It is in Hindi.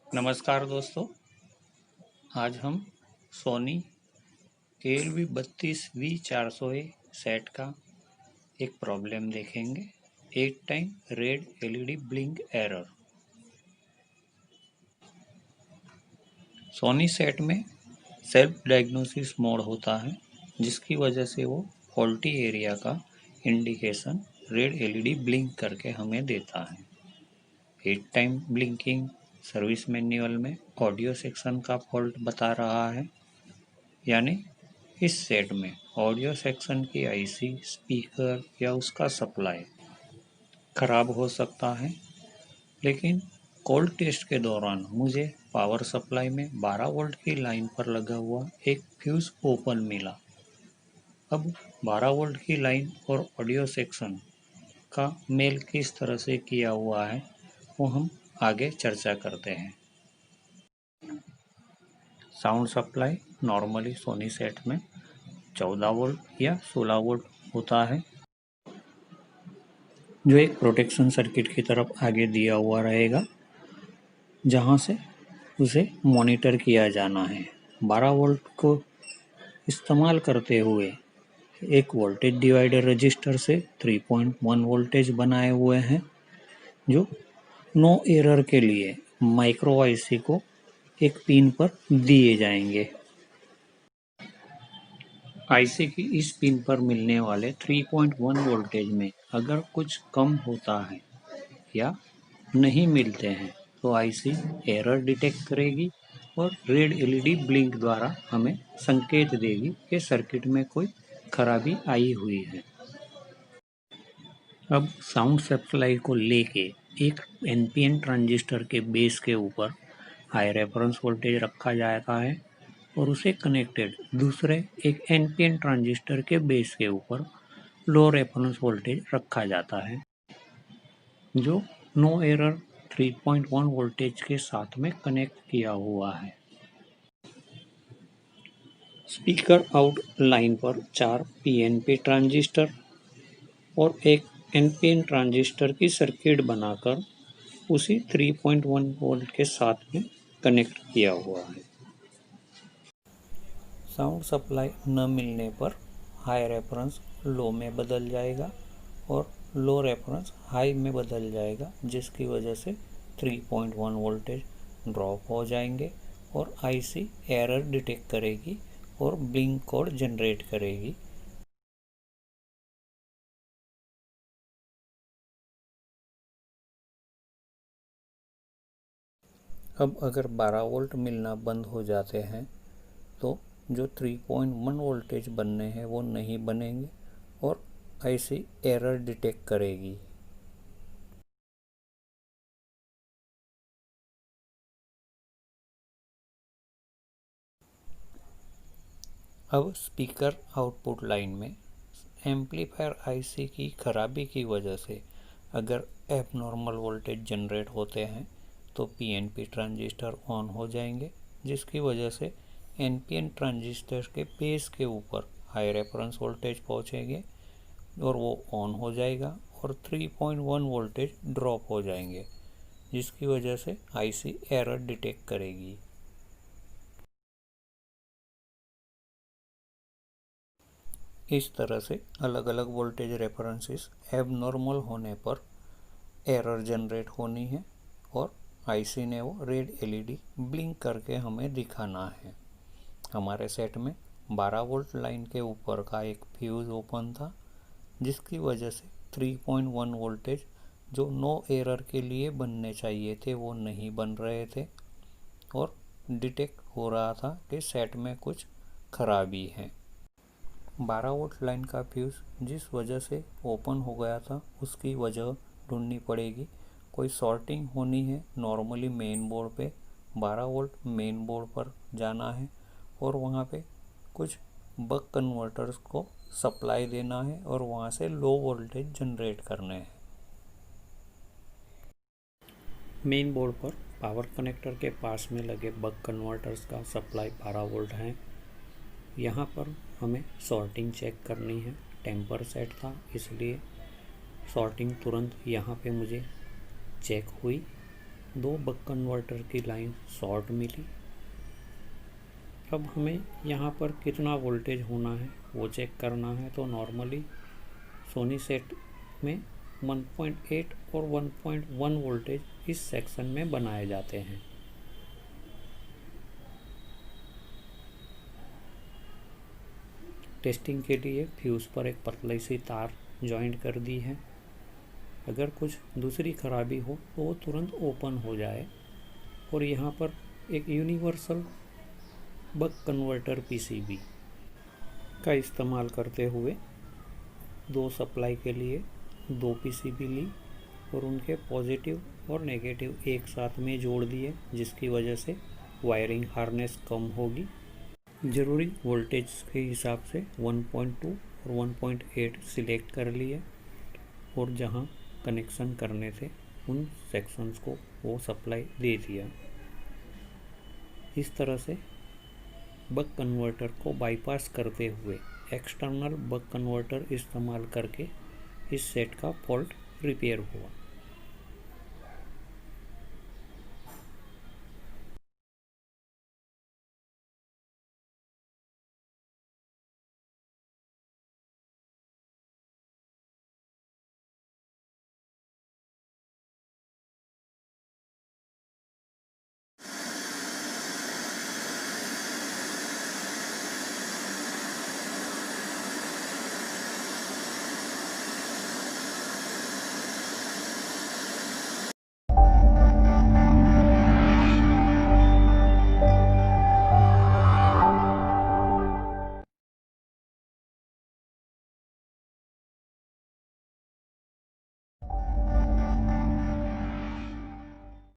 नमस्कार दोस्तों, आज हम सोनी KLV32V400A सेट का एक प्रॉब्लम देखेंगे। 8 time red LED blink error. Sony set में सेल्फ डायग्नोसिस मोड होता है, जिसकी वजह से वो फॉल्टी एरिया का इंडिकेशन रेड LED ब्लिंक करके हमें देता है। 8 टाइम ब्लिंकिंग सर्विस मैन्युअल में ऑडियो सेक्शन का फॉल्ट बता रहा है, यानी इस सेट में ऑडियो सेक्शन की IC, स्पीकर या उसका सप्लाई खराब हो सकता है। लेकिन कोल्ड टेस्ट के दौरान मुझे पावर सप्लाई में 12 वोल्ट की लाइन पर लगा हुआ एक फ्यूज ओपन मिला। अब 12 वोल्ट की लाइन और ऑडियो सेक्शन का मेल किस तरह से किया हुआ है, वो हम आगे चर्चा करते हैं। Sound supply normally Sony set में 14 वोल्ट या 16 वोल्ट होता है, जो एक प्रोटेक्शन सर्किट की तरफ आगे दिया हुआ रहेगा, जहां से उसे मॉनिटर किया जाना है। 12 वोल्ट को इस्तेमाल करते हुए एक वोल्टेज डिवाइडर रजिस्टर से 3.1 वोल्टेज बनाए हुए हैं, जो नो एरर के लिए माइक्रो IC को एक पिन पर दिए जाएंगे। IC की इस पिन पर मिलने वाले 3.1 वोल्टेज में अगर कुछ कम होता है या नहीं मिलते हैं तो IC एरर डिटेक्ट करेगी और रेड LED ब्लिंक द्वारा हमें संकेत देगी कि सर्किट में कोई खराबी आई हुई है। अब साउंड सप्लाई को लेके एक NPN ट्रांजिस्टर के बेस के ऊपर हाई रेफरेंस वोल्टेज रखा जाता है और उसे कनेक्टेड दूसरे एक NPN ट्रांजिस्टर के बेस के ऊपर लो रेफरेंस वोल्टेज रखा जाता है, जो नो एरर 3.1 वोल्टेज के साथ में कनेक्ट किया हुआ है। स्पीकर आउट लाइन पर 4 PNP ट्रांजिस्टर और एक NPN ट्रांजिस्टर की सर्किट बनाकर उसी 3.1 वोल्ट के साथ में कनेक्ट किया हुआ है। साउंड सप्लाई न मिलने पर हाई रेफरेंस लो में बदल जाएगा और लो रेफरेंस हाई में बदल जाएगा, जिसकी वजह से 3.1 वोल्टेज ड्रॉप हो जाएंगे और IC एरर डिटेक्ट करेगी और ब्लिंक कोड जनरेट करेगी। अब अगर 12 वोल्ट मिलना बंद हो जाते हैं तो जो 3.1 वोल्टेज बनने हैं वो नहीं बनेंगे और IC एरर डिटेक्ट करेगी। अब स्पीकर आउटपुट लाइन में एम्पलीफायर IC की खराबी की वजह से अगर एबनॉर्मल वोल्टेज जनरेट होते हैं तो PNP ट्रांजिस्टर ऑन हो जाएंगे, जिसकी वजह से NPN ट्रांजिस्टर के बेस के ऊपर हाई रेफरेंस वोल्टेज पहुंचेंगे और वो ऑन हो जाएगा और 3.1 वोल्टेज ड्रॉप हो जाएंगे, जिसकी वजह से IC एरर डिटेक्ट करेगी। इस तरह से अलग अलग वोल्टेज रेफरेंसेस एबनॉर्मल होने पर एरर जनरेट होनी है और IC ने वो रेड LED ब्लिंक करके हमें दिखाना है। हमारे सेट में 12 वोल्ट लाइन के ऊपर का एक फ्यूज ओपन था, जिसकी वजह से 3.1 वोल्टेज जो नो एरर के लिए बनने चाहिए थे वो नहीं बन रहे थे और डिटेक्ट हो रहा था कि सेट में कुछ खराबी है। 12 वोल्ट लाइन का फ्यूज जिस वजह से ओपन हो गया था उसकी वजह ढूंढनी पड़ेगी। कोई सॉर्टिंग होनी है, नॉर्मली मेन बोर्ड पे 12 वोल्ट मेन बोर्ड पर जाना है और वहाँ पे कुछ बक कन्वर्टर्स को सप्लाई देना है और वहाँ से लो वोल्टेज जनरेट करने हैं। मेन बोर्ड पर पावर कनेक्टर के पास में लगे बक कन्वर्टर्स का सप्लाई 12 वोल्ट है। यहाँ पर हमें सॉर्टिंग चेक करनी है। टेम्पर सेट था इसलिए सॉर्टिंग तुरंत यहाँ पे मुझे चेक हुई। 2 बक कन्वर्टर की लाइन शॉर्ट मिली। अब हमें यहाँ पर कितना वोल्टेज होना है वो चेक करना है। तो नॉर्मली सोनी सेट में 1.8 और 1.1 वोल्टेज इस सेक्शन में बनाए जाते हैं। टेस्टिंग के लिए फ्यूज़ पर एक पतली सी तार जॉइंट कर दी है। अगर कुछ दूसरी खराबी हो तो वो तुरंत ओपन हो जाए। और यहाँ पर एक यूनिवर्सल बक कन्वर्टर पीसीबी का इस्तेमाल करते हुए 2 सप्लाई के लिए 2 पीसीबी ली और उनके पॉजिटिव और नेगेटिव एक साथ में जोड़ दिए, जिसकी वजह से वायरिंग हार्नेस कम होगी। ज़रूरी वोल्टेज के हिसाब से 1.2 और 1.8 सिलेक्ट कर लिए और जहां कनेक्शन करने थे उन सेक्शंस को वो सप्लाई दे दिया। इस तरह से बक कन्वर्टर को बाईपास करते हुए एक्सटर्नल बक कन्वर्टर इस्तेमाल करके इस सेट का फॉल्ट रिपेयर हुआ।